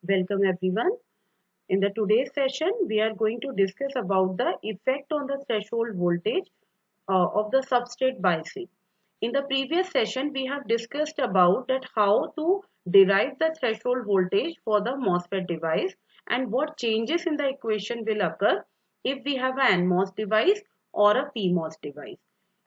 Welcome everyone. In the today's session, we are going to discuss about the effect on the threshold voltage of the substrate biasing. In the previous session, we have discussed about that how to derive the threshold voltage for the MOSFET device and what changes in the equation will occur if we have an NMOS device or a PMOS device.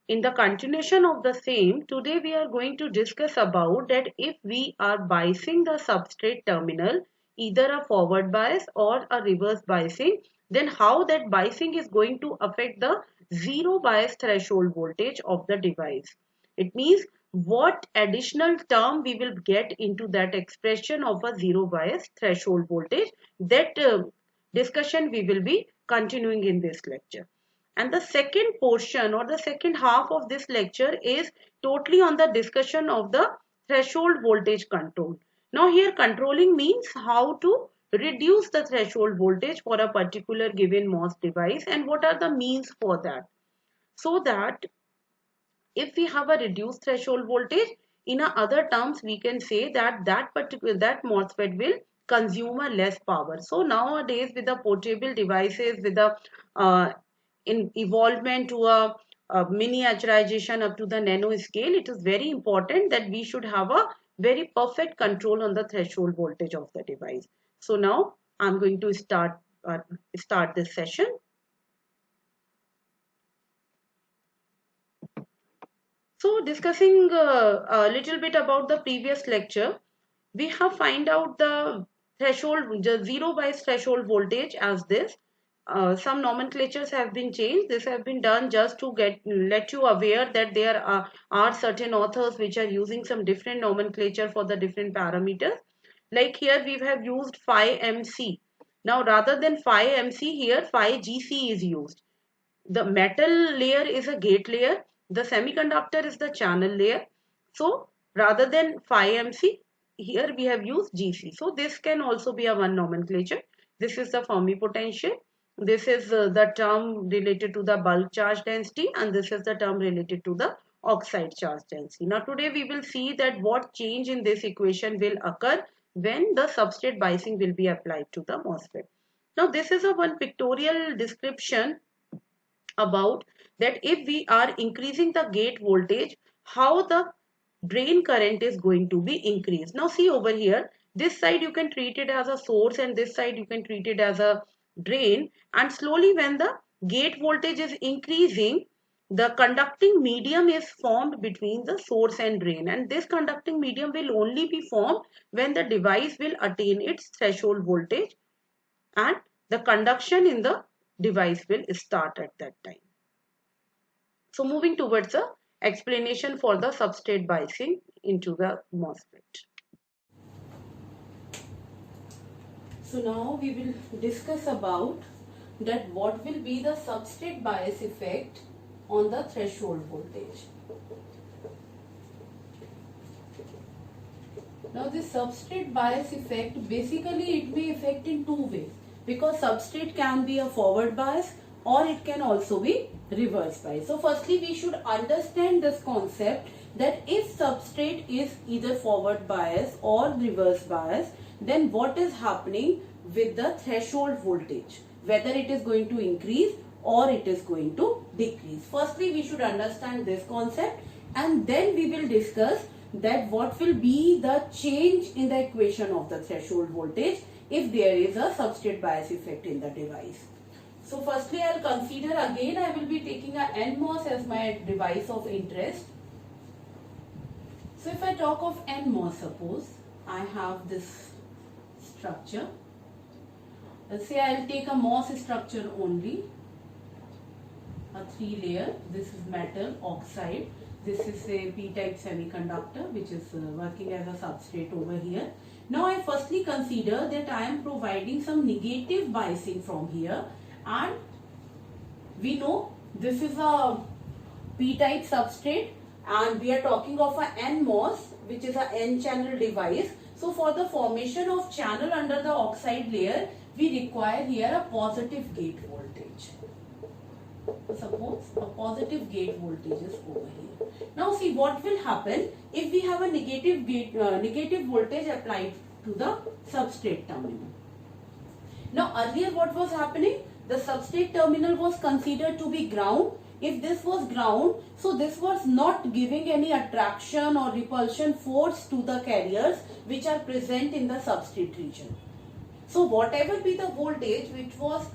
In the continuation of the same, today we are going to discuss about that if we are biasing the substrate terminal, either a forward bias or a reverse biasing, then how that biasing is going to affect the zero bias threshold voltage of the device. It means what additional term we will get into that expression of a zero bias threshold voltage. That discussion we will be continuing in this lecture. And the second portion or the second half of this lecture is totally on the discussion of the threshold voltage control. Now here controlling means how to reduce the threshold voltage for a particular given MOS device and what are the means for that. So that if we have a reduced threshold voltage, in a other terms we can say that that MOSFET will consume a less power. So nowadays with the portable devices, with the in evolvement to a miniaturization up to the nano scale, it is very important that we should have a very perfect control on the threshold voltage of the device. So now I'm going to start this session. So discussing a little bit about the previous lecture, we have find out the zero bias threshold voltage as this. Some nomenclatures have been changed. This have been done just to let you aware that there are certain authors which are using some different nomenclature for the different parameters. Like here we have used phi MC. Now rather than phi MC, here phi GC is used. The metal layer is a gate layer, the semiconductor is the channel layer. So rather than phi MC, here we have used GC. So this can also be a one nomenclature. This is the Fermi potential. This is the term related to the bulk charge density, and this is the term related to the oxide charge density. Now today we will see that what change in this equation will occur when the substrate biasing will be applied to the MOSFET. Now this is a one pictorial description about that if we are increasing the gate voltage, how the drain current is going to be increased. Now see over here, this side you can treat it as a source and this side you can treat it as a drain, and slowly when the gate voltage is increasing, the conducting medium is formed between the source and drain, and this conducting medium will only be formed when the device will attain its threshold voltage and the conduction in the device will start at that time. So moving towards the explanation for the substrate biasing into the MOSFET. So now we will discuss about that what will be the substrate bias effect on the threshold voltage. Now this substrate bias effect, basically it may affect in two ways, because substrate can be a forward bias or it can also be reverse bias. So firstly we should understand this concept that if substrate is either forward bias or reverse bias, then what is happening with the threshold voltage, whether it is going to increase or it is going to decrease. Firstly we should understand this concept, and then we will discuss that what will be the change in the equation of the threshold voltage if there is a substrate bias effect in the device. So firstly I will consider, again I will be taking a NMOS as my device of interest. So if I talk of NMOS, suppose I have this structure. Let's say I will take a MOS structure only, a 3-layer. This is metal, oxide. This is a p-type semiconductor which is working as a substrate over here. Now I firstly consider that I am providing some negative biasing from here, and we know this is a p-type substrate and we are talking of a NMOS, which is a N-channel device. So for the formation of channel under the oxide layer, we require here a positive gate voltage. Suppose a positive gate voltage is over here. Now see what will happen if we have a negative voltage applied to the substrate terminal. Now earlier what was happening? The substrate terminal was considered to be ground. If this was ground, so this was not giving any attraction or repulsion force to the carriers which are present in the substrate region. So whatever be the voltage which was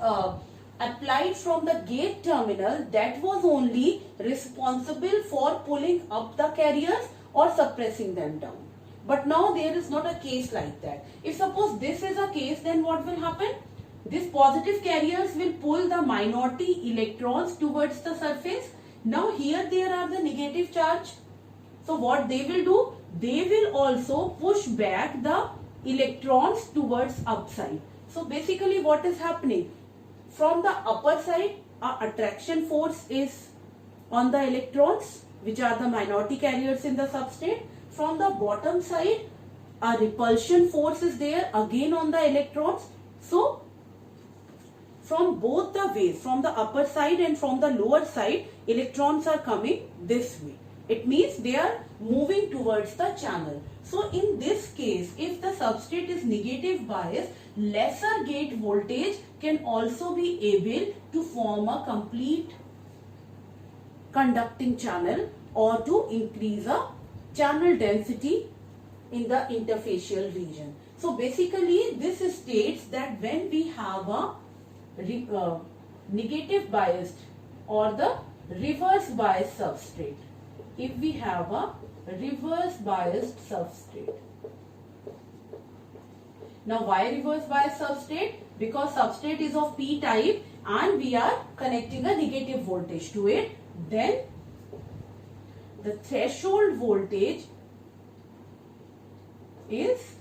applied from the gate terminal, that was only responsible for pulling up the carriers or suppressing them down. But now there is not a case like that. If suppose this is a case, then what will happen? These positive carriers will pull the minority electrons towards the surface. Now here there are the negative charge. So what they will do? They will also push back the electrons towards upside. So basically what is happening? From the upper side, a attraction force is on the electrons, which are the minority carriers in the substrate. From the bottom side, a repulsion force is there again on the electrons. So from both the ways, from the upper side and from the lower side, electrons are coming this way. It means they are moving towards the channel. So in this case, if the substrate is negative bias, lesser gate voltage can also be able to form a complete conducting channel or to increase a channel density in the interfacial region. So basically this states that when we have a negative biased or the reverse biased substrate, if we have a reverse biased substrate. Now why reverse biased substrate? Because substrate is of P type and we are connecting a negative voltage to it. Then the threshold voltage is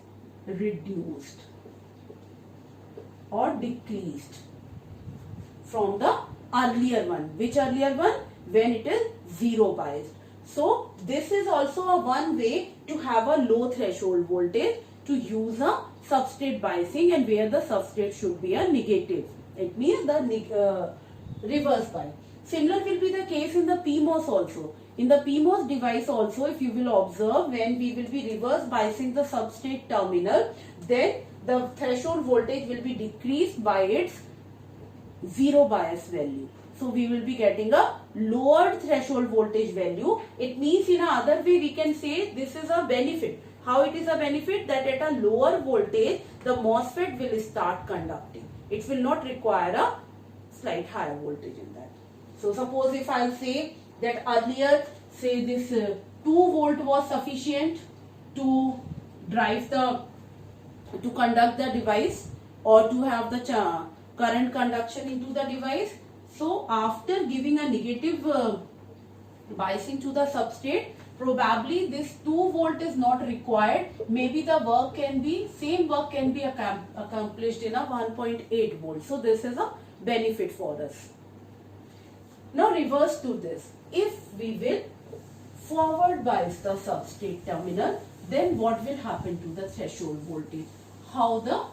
reduced or decreased from the earlier one. Which earlier one? When it is zero biased. So this is also a one way to have a low threshold voltage, to use a substrate biasing, and where the substrate should be a negative. It means the reverse bias. Similar will be the case in the PMOS also. In the PMOS device also, if you will observe, when we will be reverse biasing the substrate terminal, then the threshold voltage will be decreased by its zero bias value. So we will be getting a lower threshold voltage value. It means in another way we can say this is a benefit. How it is a benefit? That at a lower voltage the MOSFET will start conducting. It will not require a slight higher voltage in that. So suppose if I say that earlier, say this 2 volt was sufficient to drive the, to conduct the device or to have the current conduction into the device. So after giving a negative biasing to the substrate, probably this 2 volt is not required. Maybe the work can be, same work can be accomplished in a 1.8 volt. So this is a benefit for us. Now reverse to this. If we will forward bias the substrate terminal, then what will happen to the threshold voltage? How the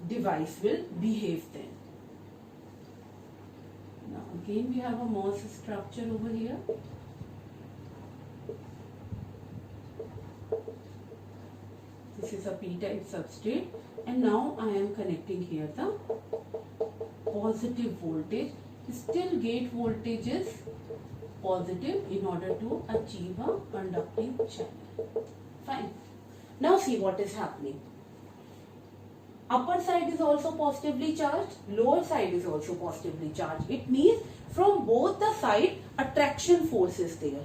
device will behave then? Now again we have a MOS structure over here. This is a P-type substrate, and now I am connecting here the positive voltage. Still gate voltage is positive in order to achieve a conducting channel. Fine. Now see what is happening. Upper side is also positively charged, lower side is also positively charged. It means from both the side attraction force is there,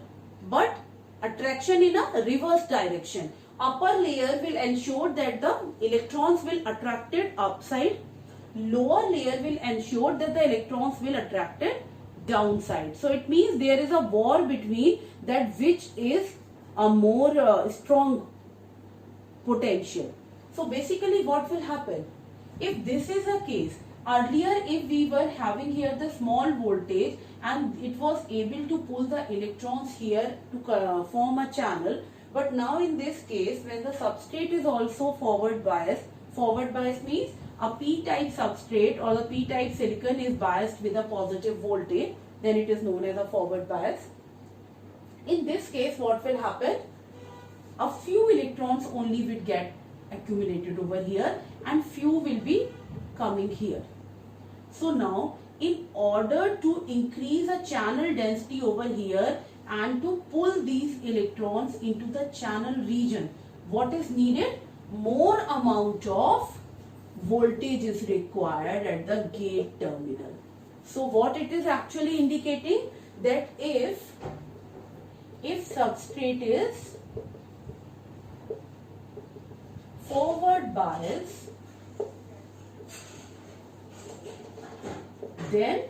but attraction in a reverse direction. Upper layer will ensure that the electrons will attracted upside. Lower layer will ensure that the electrons will attracted downside. So it means there is a war between that which is a more strong potential. So basically what will happen? If this is a case, earlier if we were having here the small voltage and it was able to pull the electrons here to form a channel, but now in this case when the substrate is also forward bias means a P-type substrate or the P-type silicon is biased with a positive voltage, then it is known as a forward bias. In this case what will happen? A few electrons only will get accumulated over here and few will be coming here. So now in order to increase a channel density over here and to pull these electrons into the channel region, what is needed? More amount of voltage is required at the gate terminal. So what it is actually indicating, that if substrate is forward bias, then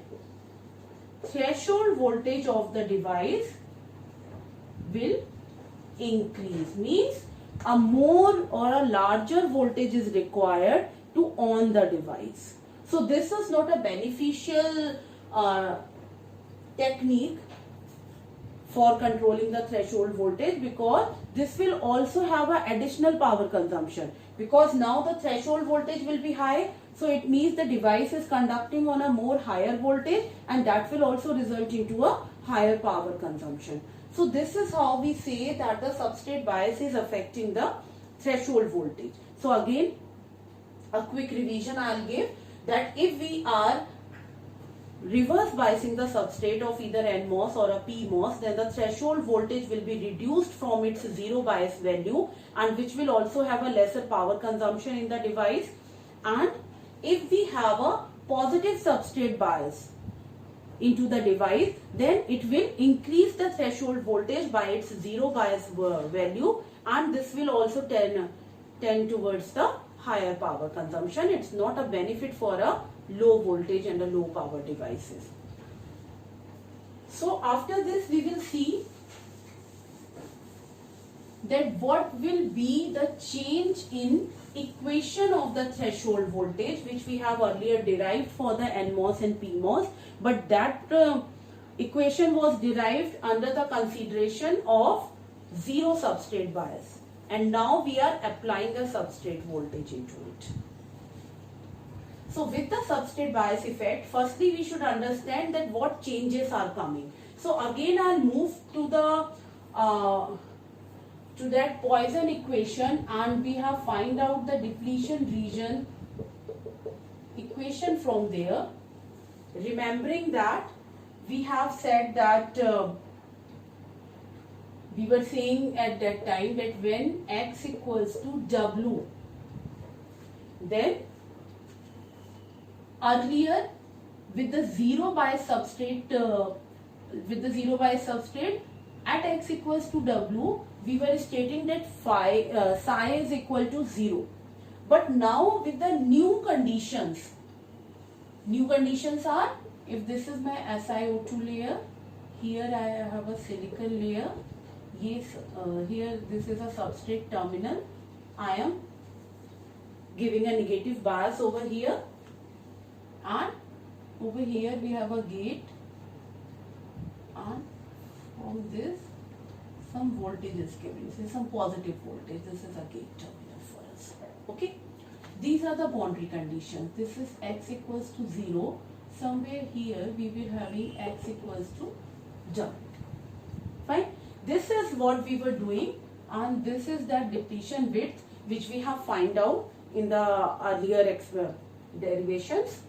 threshold voltage of the device will increase, means a more or a larger voltage is required to on the device. So this is not a beneficial technique for controlling the threshold voltage, because this will also have an additional power consumption, because now the threshold voltage will be high, so it means the device is conducting on a more higher voltage, and that will also result into a higher power consumption. So this is how we say that the substrate bias is affecting the threshold voltage. So again, a quick revision I'll give, that if we are reverse biasing the substrate of either NMOS or a PMOS, then the threshold voltage will be reduced from its zero bias value, and which will also have a lesser power consumption in the device. And if we have a positive substrate bias into the device, then it will increase the threshold voltage by its zero bias value, and this will also tend towards the higher power consumption. It's not a benefit for a low voltage and a low power devices. So after this we will see that what will be the change in equation of the threshold voltage, which we have earlier derived for the NMOS and PMOS, but that equation was derived under the consideration of zero substrate bias, and now we are applying the substrate voltage into it. So with the substrate bias effect, firstly we should understand that what changes are coming. So again I'll move to the to that Poisson equation, and we have find out the depletion region equation from there. Remembering that we have said that we were saying at that time that when X equals to W, then earlier with the zero bias substrate at X equals to W, we were stating that psi is equal to 0. But now with the new conditions are, if this is my SiO2 layer, here I have a silicon layer, yes, here this is a substrate terminal, I am giving a negative bias over here, and over here we have a gate, and from this some voltage is given, say some positive voltage. This is a gate terminal for us. Okay, these are the boundary conditions. This is X equals to 0. Somewhere here we will having X equals to W. Fine. This is what we were doing, and this is that depletion width which we have find out in the earlier derivations.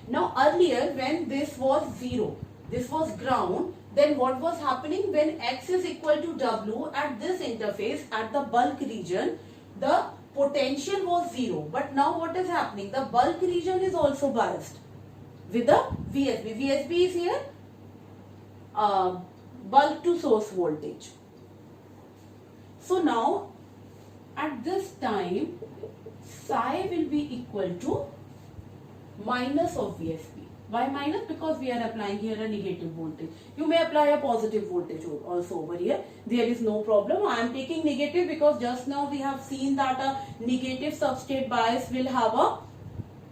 Now earlier when this was 0, this was ground, then what was happening when X is equal to W at this interface, at the bulk region, the potential was 0. But now what is happening? The bulk region is also biased with the VSB. VSB is here bulk to source voltage. So now at this time psi will be equal to minus of VSB. Why minus? Because we are applying here a negative voltage. You may apply a positive voltage also over here. There is no problem. I am taking negative because just now we have seen that a negative substrate bias will have a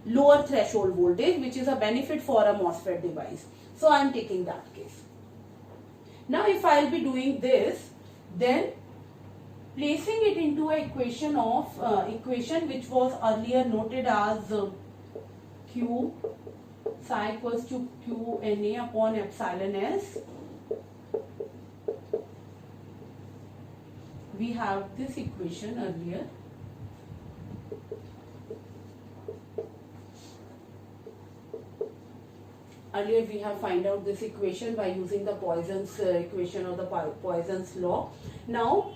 lower threshold voltage, which is a benefit for a MOSFET device. So I am taking that case. Now if I will be doing this, then placing it into an equation of equation which was earlier noted as Q psi equals to Q Na upon epsilon S. We have this equation earlier. Earlier we have find out this equation by using the Poisson's equation or the Poisson's law. Now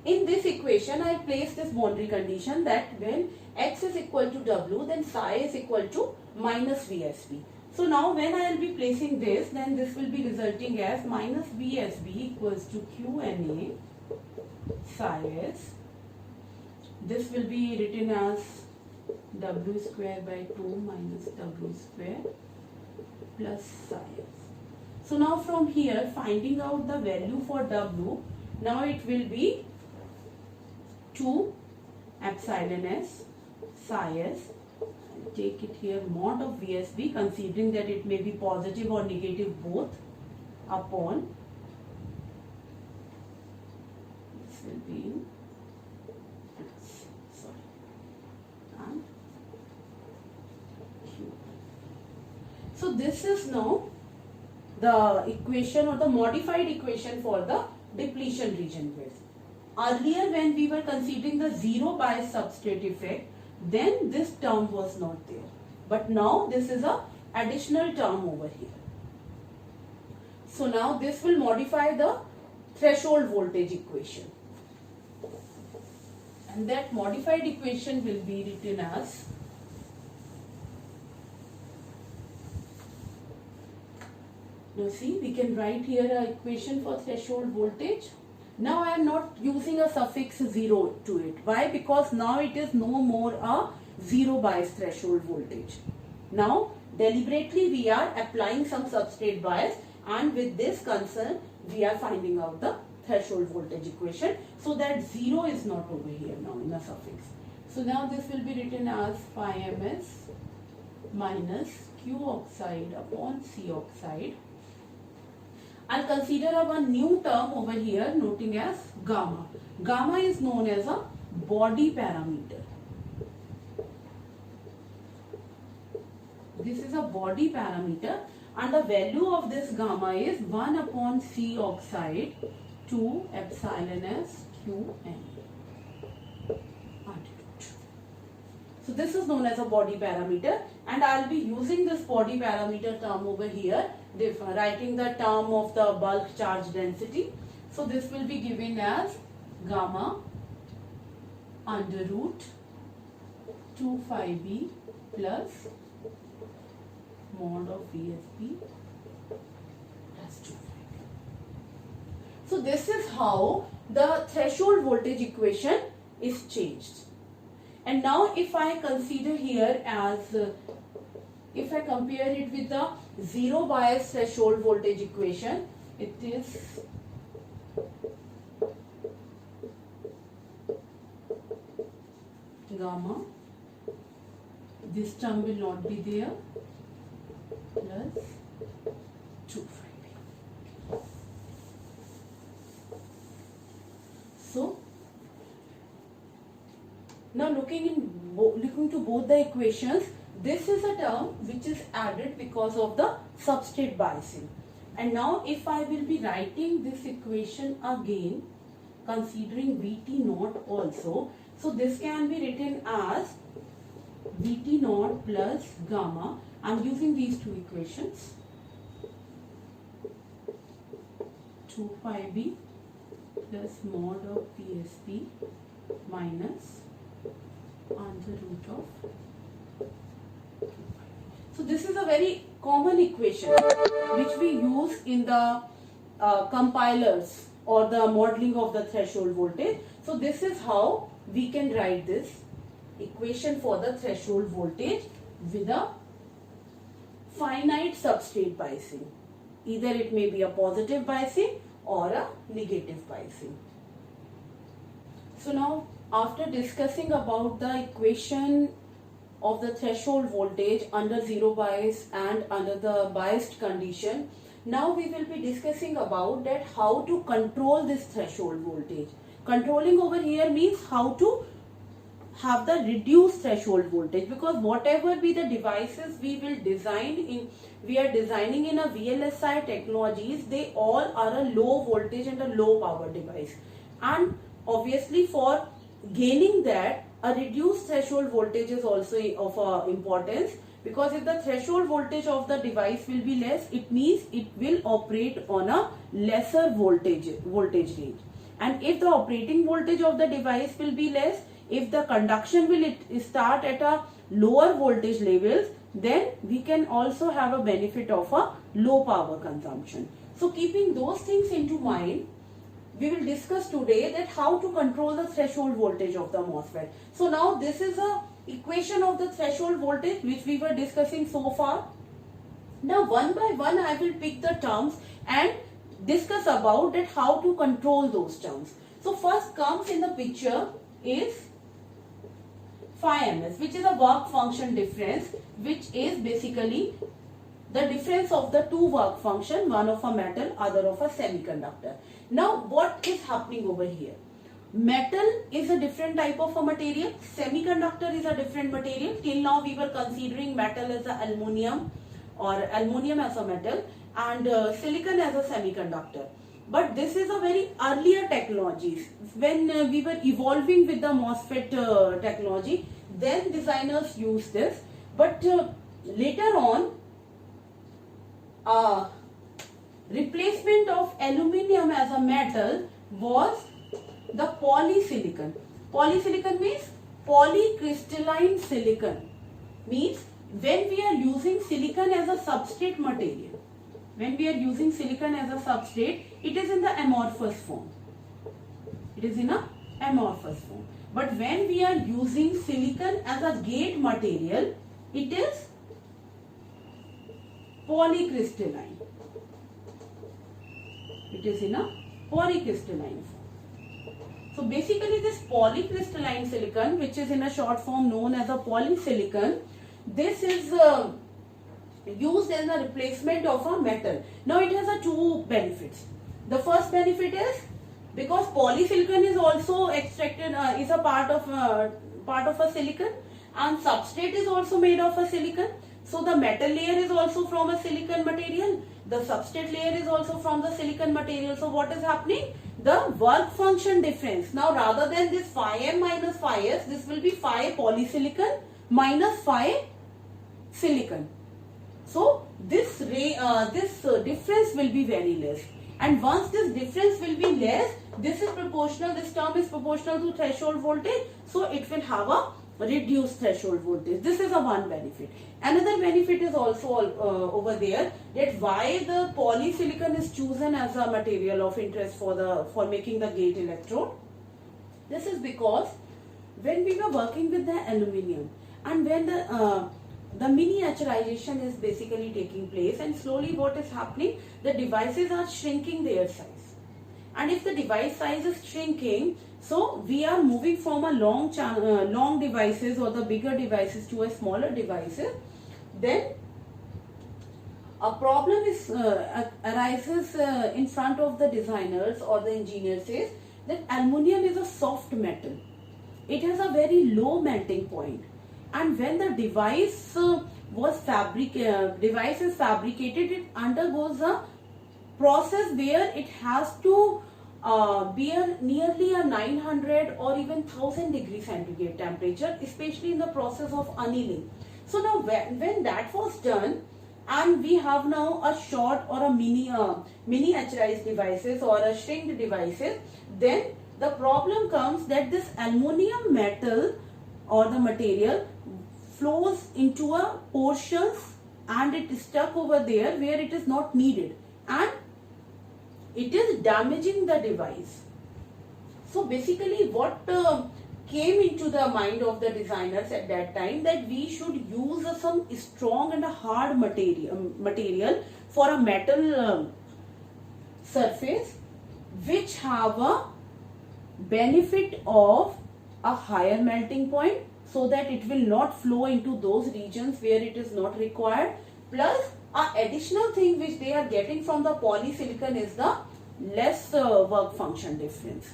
in this equation I place this boundary condition that when x is equal to w, then psi is equal to minus VSB. So now when I will be placing this, then this will be resulting as minus VSB equals to QNA psi s. This will be written as w square by 2 minus w square plus psi s. So now from here, finding out the value for w, now it will be 2 epsilon s psi s. Take it here mod of VSB, considering that it may be positive or negative both, upon, this will be in plus, sorry, and Q. So this is now the equation or the modified equation for the depletion region width. Earlier when we were considering the zero bias substrate effect, then this term was not there, but now this is a additional term over here. So now this will modify the threshold voltage equation, and that modified equation will be written as now see, we can write here a equation for threshold voltage. Now I am not using a suffix 0 to it. Why? Because now it is no more a zero bias threshold voltage. Now deliberately we are applying some substrate bias, and with this concern we are finding out the threshold voltage equation, so that 0 is not over here now in a suffix. So now this will be written as phi ms minus Q oxide upon C oxide. I'll consider one new term over here, noting as gamma. Gamma is known as a body parameter. This is a body parameter, and the value of this gamma is 1 upon C oxide 2 epsilon s Qn. So this is known as a body parameter, and I'll be using this body parameter term over here, writing the term of the bulk charge density. So this will be given as gamma under root 2 phi b plus mod of VSB plus 2 phi b. So this is how the threshold voltage equation is changed. And now if I consider here as, if I compare it with the zero bias threshold voltage equation, it is gamma, this term will not be there, plus 2 phi b. So now looking to both the equations, this is a term which is added because of the substrate biasing. And now if I will be writing this equation again, considering Vt naught also, so this can be written as Vt naught plus gamma. I am using these two equations, 2 pi b plus mod of PSB minus under root of. So this is a very common equation which we use in the compilers or the modeling of the threshold voltage. So this is how we can write this equation for the threshold voltage with a finite substrate biasing. Either it may be a positive biasing or a negative biasing. So now, after discussing about the equation of the threshold voltage under zero bias and under the biased condition, now we will be discussing about that how to control this threshold voltage. Controlling over here means how to have the reduced threshold voltage, because whatever be the devices we are designing in a VLSI technologies, they all are a low voltage and a low power device, and obviously for gaining that a reduced threshold voltage is also of importance, because if the threshold voltage of the device will be less, it means it will operate on a lesser voltage range. And if the operating voltage of the device will be less, if the conduction will start at a lower voltage levels, then we can also have a benefit of a low power consumption. So keeping those things into mind, we will discuss today that how to control the threshold voltage of the MOSFET. So now this is a equation of the threshold voltage which we were discussing so far. Now one by one I will pick the terms and discuss about that how to control those terms. So first comes in the picture is phi ms, which is a work function difference, which is basically the difference of the two work function, one of a metal, other of a semiconductor. Now what is happening over here? Metal is a different type of a material, semiconductor is a different material. Till now we were considering metal as a aluminum or aluminum as a metal and silicon as a semiconductor. But this is a very earlier technologies. When we were evolving with the MOSFET technology, then designers used this. But later on, replacement of aluminum as a metal was the polysilicon. Polysilicon means polycrystalline silicon. Means when we are using silicon as a substrate material, when we are using silicon as a substrate, it is in the amorphous form. It is in a amorphous form. But when we are using silicon as a gate material, it is polycrystalline. It is in a polycrystalline form. So basically this polycrystalline silicon, which is in a short form known as a polysilicon, this is used as a replacement of a metal. Now it has a two benefits. The first benefit is because polysilicon is also extracted, is a part of a silicon, and substrate is also made of a silicon. So the metal layer is also from a silicon material. The substrate layer is also from the silicon material. So what is happening? The work function difference. Now rather than this phi m minus phi s, this will be phi polysilicon minus phi silicon. So this difference will be very less. And once this difference will be less, this is proportional, this term is proportional to threshold voltage. So it will have a reduced threshold voltage. This is a one benefit. Another benefit is also over there, that why the polysilicon is chosen as a material of interest for making the gate electrode. This is because when we were working with the aluminum and when the miniaturization is basically taking place, and slowly what is happening, the devices are shrinking their size. And if the device size is shrinking, so we are moving from a long devices or the bigger devices to a smaller devices, then a problem is arises in front of the designers or the engineers says that aluminum is a soft metal. It has a very low melting point. And when the device is fabricated, it undergoes a process where it has to be nearly a 900 or even 1000 degree centigrade temperature, especially in the process of annealing. So now when that was done, and we have now a short or a miniaturized devices or a shrinked devices, then the problem comes that this aluminum metal or the material flows into a portions and it is stuck over there where it is not needed, and it is damaging the device. So basically what came into the mind of the designers at that time, that we should use some strong and a hard material for a metal surface which have a benefit of a higher melting point, so that it will not flow into those regions where it is not required. Plus, an additional thing which they are getting from the polysilicon is the less work function difference.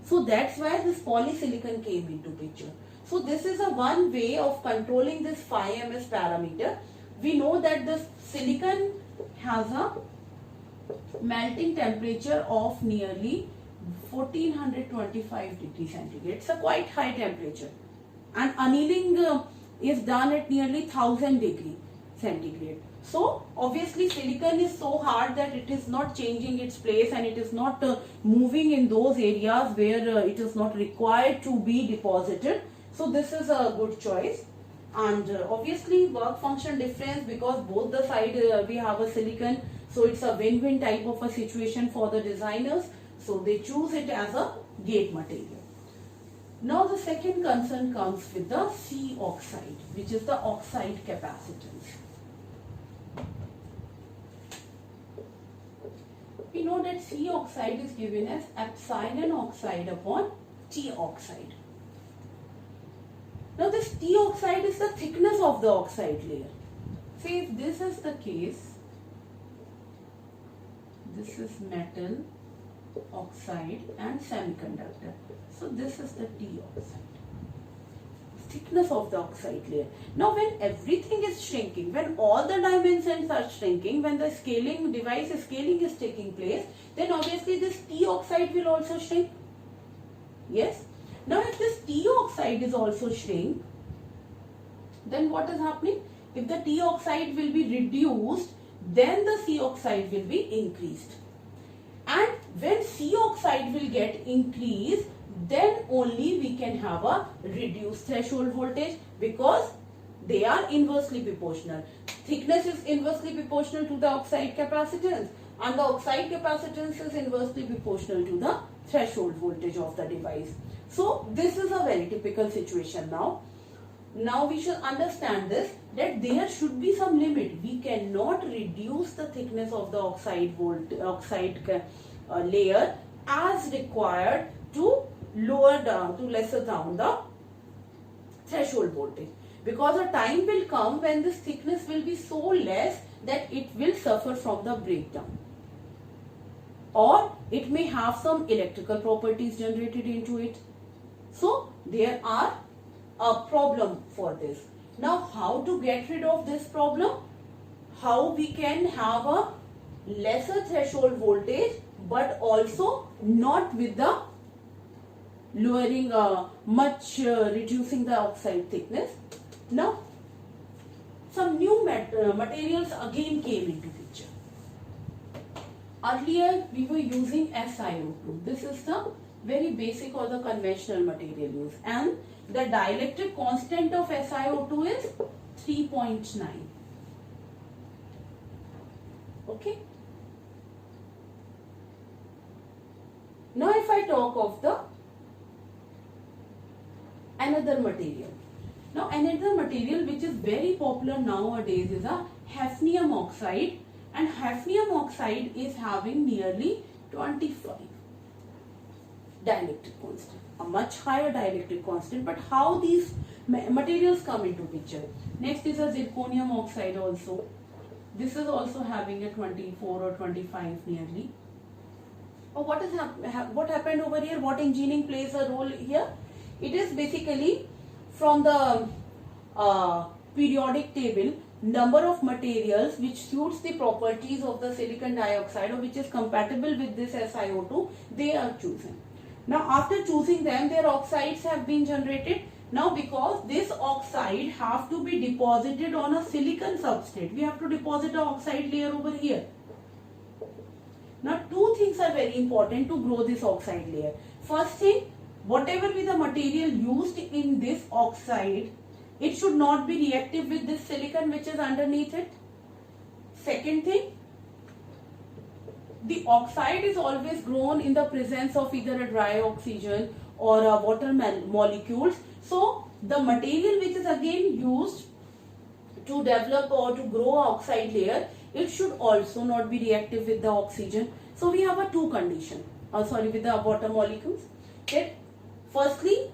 So that's why this polysilicon came into picture. So this is a one way of controlling this phi ms parameter. We know that the silicon has a melting temperature of nearly 1425 degrees centigrade. It's a quite high temperature. And annealing is done at nearly 1000 degree centigrade. So obviously silicon is so hard that it is not changing its place and it is not moving in those areas where it is not required to be deposited. So this is a good choice. And obviously work function difference, because both the side we have a silicon, so it's a win-win type of a situation for the designers. So they choose it as a gate material. Now the second concern comes with the C oxide, which is the oxide capacitance. We know that C oxide is given as epsilon oxide upon T oxide. Now this T oxide is the thickness of the oxide layer. See, if this is the case, this is metal, oxide and semiconductor. So this is the T oxide. Thickness of the oxide layer. Now when everything is shrinking, when all the dimensions are shrinking, when the scaling is taking place, then obviously this T oxide will also shrink. Yes. Now if this T oxide is also shrink, then what is happening? If the T oxide will be reduced, then the C oxide will be increased. And when C oxide will get increased, then only we can have a reduced threshold voltage, because they are inversely proportional. Thickness is inversely proportional to the oxide capacitance, and the oxide capacitance is inversely proportional to the threshold voltage of the device. So this is a very typical situation now. Now we should understand this, that there should be some limit. We cannot reduce the thickness of the oxide layer as required to lesser down the threshold voltage, because a time will come when this thickness will be so less that it will suffer from the breakdown, or it may have some electrical properties generated into it. So there are a problem for this. Now how to get rid of this problem? How we can have a lesser threshold voltage but also not with the lowering reducing the oxide thickness. Now some new materials again came into picture. Earlier we were using SiO2. This is the very basic or the conventional material use, and the dielectric constant of SiO2 is 3.9. Okay. Now if I talk of the another material. Now another material which is very popular nowadays is a hafnium oxide, and hafnium oxide is having nearly 25 dielectric constant, a much higher dielectric constant. But how these materials come into picture? Next is a zirconium oxide also. This is also having a 24 or 25 nearly. What happened over here? What engineering plays a role here? It is basically from the periodic table, number of materials which suits the properties of the silicon dioxide or which is compatible with this SiO2, they are chosen. Now after choosing them, their oxides have been generated. Now because this oxide have to be deposited on a silicon substrate, we have to deposit an oxide layer over here. Now two things are very important to grow this oxide layer. First thing, whatever be the material used in this oxide, it should not be reactive with this silicon which is underneath it. Second thing, the oxide is always grown in the presence of either a dry oxygen or a water molecules. So the material which is again used to develop or to grow an oxide layer, it should also not be reactive with the oxygen. So we have a two condition, with the water molecules. Okay. Firstly,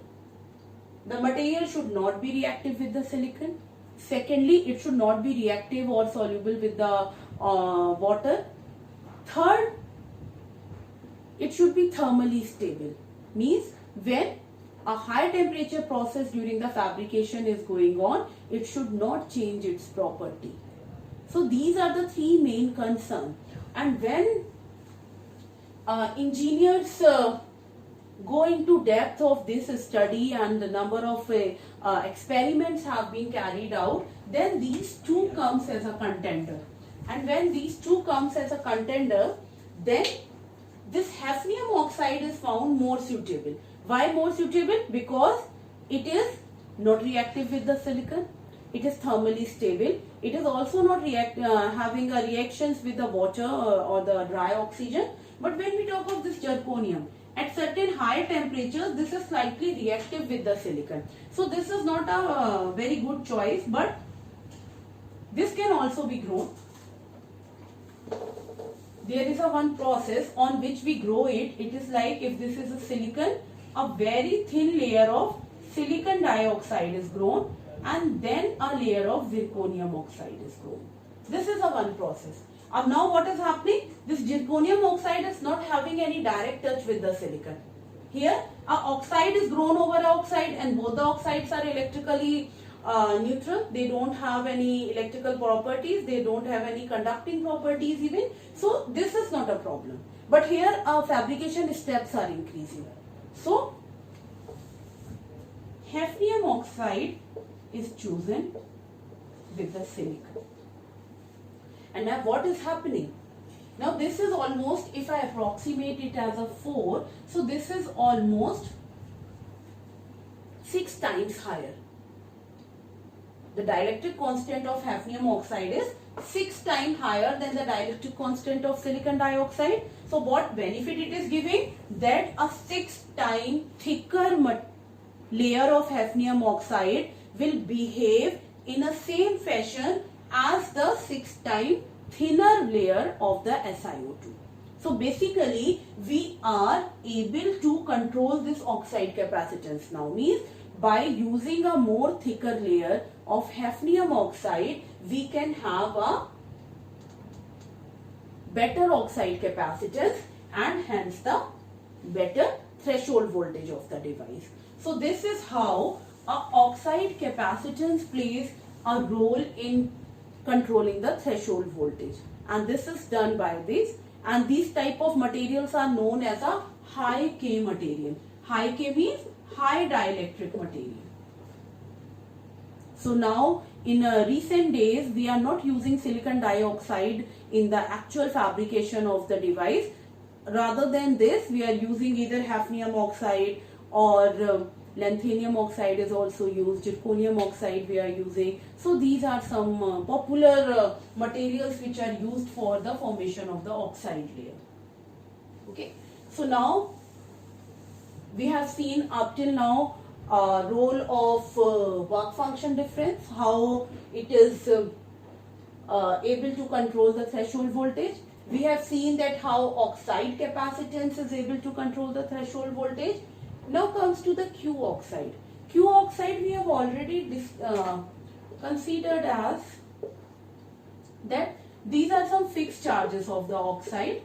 the material should not be reactive with the silicon. Secondly, it should not be reactive or soluble with the water. Third, it should be thermally stable. Means when a high temperature process during the fabrication is going on, it should not change its property. So these are the three main concerns. And when engineers go into depth of this study and the number of experiments have been carried out, then these two comes as a contender. And when these two comes as a contender, then this hafnium oxide is found more suitable. Why more suitable? Because it is not reactive with the silicon. It is thermally stable. It is also not having reactions with the water or the dry oxygen. But when we talk of this zirconium, at certain higher temperatures, this is slightly reactive with the silicon. So this is not a very good choice, but this can also be grown. There is a one process on which we grow it. It is like, if this is a silicon, a very thin layer of silicon dioxide is grown and then a layer of zirconium oxide is grown. This is a one process. And now what is happening? This zirconium oxide is not having any direct touch with the silicon. Here a oxide is grown over oxide and both the oxides are electrically neutral. They don't have any electrical properties. They don't have any conducting properties even. So this is not a problem. But here our fabrication steps are increasing. So hafnium oxide is chosen with the silicon. And now what is happening? Now this is almost, if I approximate it as a 4, so this is almost 6 times higher. The dielectric constant of hafnium oxide is 6 times higher than the dielectric constant of silicon dioxide. So what benefit it is giving? That a 6 times thicker layer of hafnium oxide will behave in a same fashion as the 6 times thinner layer of the SiO2. So basically we are able to control this oxide capacitance now. Means by using a more thicker layer of hafnium oxide, we can have a better oxide capacitance and hence the better threshold voltage of the device. So this is how a oxide capacitance plays a role in controlling the threshold voltage, and this is done by this, and these type of materials are known as a high K material. High K means high dielectric material. So now in recent days we are not using silicon dioxide in the actual fabrication of the device. Rather than this, we are using either hafnium oxide or lanthanum oxide is also used, zirconium oxide we are using. So these are some popular materials which are used for the formation of the oxide layer. Okay, so now we have seen up till now role of work function difference, how it is able to control the threshold voltage. We have seen that how oxide capacitance is able to control the threshold voltage. Now comes to the Q oxide. Q oxide we have already considered as that these are some fixed charges of the oxide,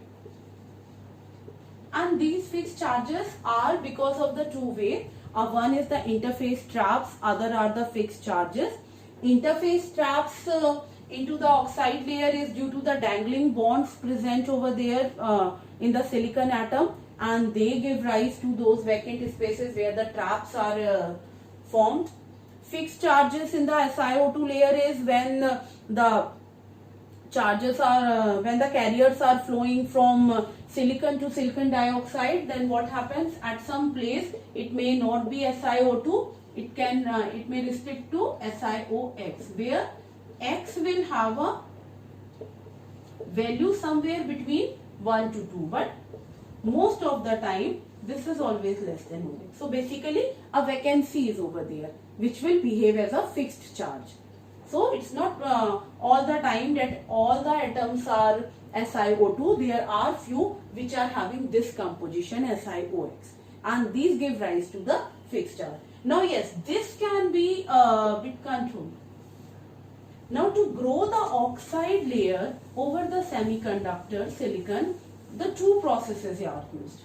and these fixed charges are because of the two ways. One is the interface traps, other are the fixed charges. Interface traps into the oxide layer is due to the dangling bonds present over there in the silicon atom, and they give rise to those vacant spaces where the traps are formed. Fixed charges in the SiO2 layer is when the charges are when the carriers are flowing from silicon to silicon dioxide. Then what happens, at some place it may not be SiO2, it may restrict to SiOX, where X will have a value somewhere between 1 to 2, but most of the time this is always less than 1. So basically a vacancy is over there which will behave as a fixed charge. So it's not all the time that all the atoms are SiO2. There are few which are having this composition SiOX, and these give rise to the fixed charge. Now yes, this can be a bit controlled. Now to grow the oxide layer over the semiconductor silicon, the two processes are used.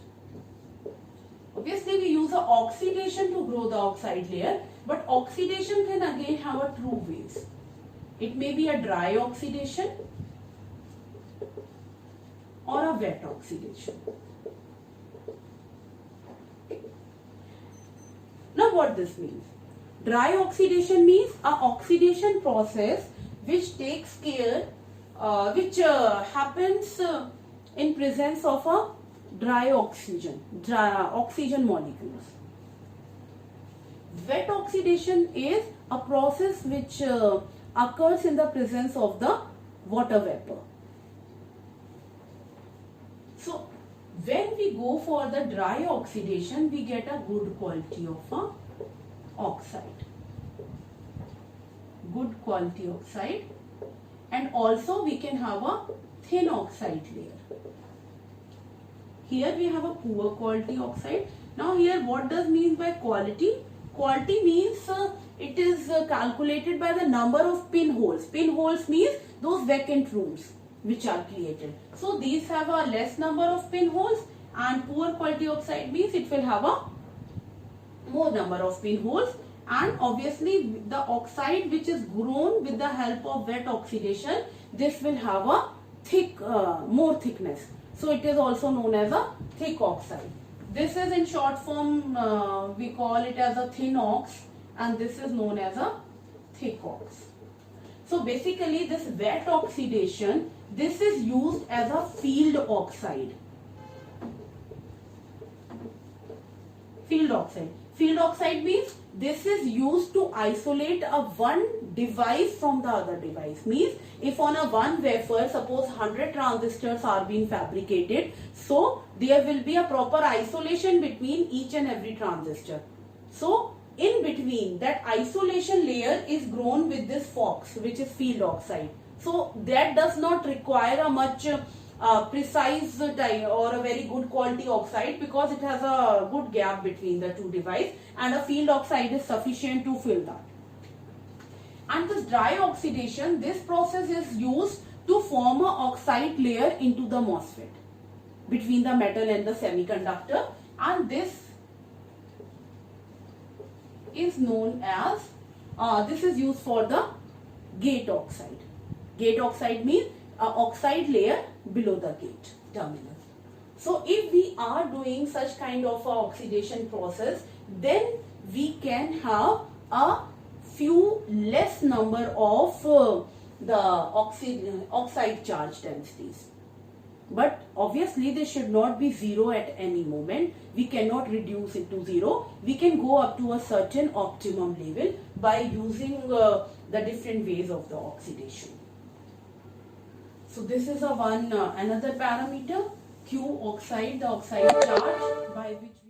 Obviously we use a oxidation to grow the oxide layer, but oxidation can again have a two ways. It may be a dry oxidation or a wet oxidation. what this means? Dry oxidation means a oxidation process which takes care, which happens in presence of a dry oxygen molecules. Wet oxidation is a process which occurs in the presence of the water vapor. So when we go for the dry oxidation, we get a good quality of a oxide. Good quality oxide, and also we can have a thin oxide layer. Here we have a poor quality oxide. Now here what does mean by quality? Quality means it is calculated by the number of pinholes. Pinholes means those vacant rooms which are created. So these have a less number of pinholes, and poor quality oxide means it will have a more number of pinholes. And obviously the oxide which is grown with the help of wet oxidation, this will have a thick, more thickness. So it is also known as a thick oxide. This is in short form, we call it as a thin ox, and this is known as a thick ox. So basically this wet oxidation, this is used as a field oxide. Field oxide. Field oxide means this is used to isolate a one device from the other device. Means if on a one wafer, suppose 100 transistors are being fabricated, so there will be a proper isolation between each and every transistor. So in between that isolation layer is grown with this FOX, which is field oxide. So that does not require a much precise type or a very good quality oxide, because it has a good gap between the two devices, and a field oxide is sufficient to fill that. And this dry oxidation, this process is used to form a oxide layer into the MOSFET between the metal and the semiconductor, and this is known as, this is used for the gate oxide. Gate oxide means oxide layer below the gate terminal. So if we are doing such kind of a oxidation process, then we can have a few less number of the oxide charge densities. But obviously they should not be zero at any moment. We cannot reduce it to zero. We can go up to a certain optimum level by using the different ways of the oxidation. So this is a another parameter, Q oxide, the oxide charge by which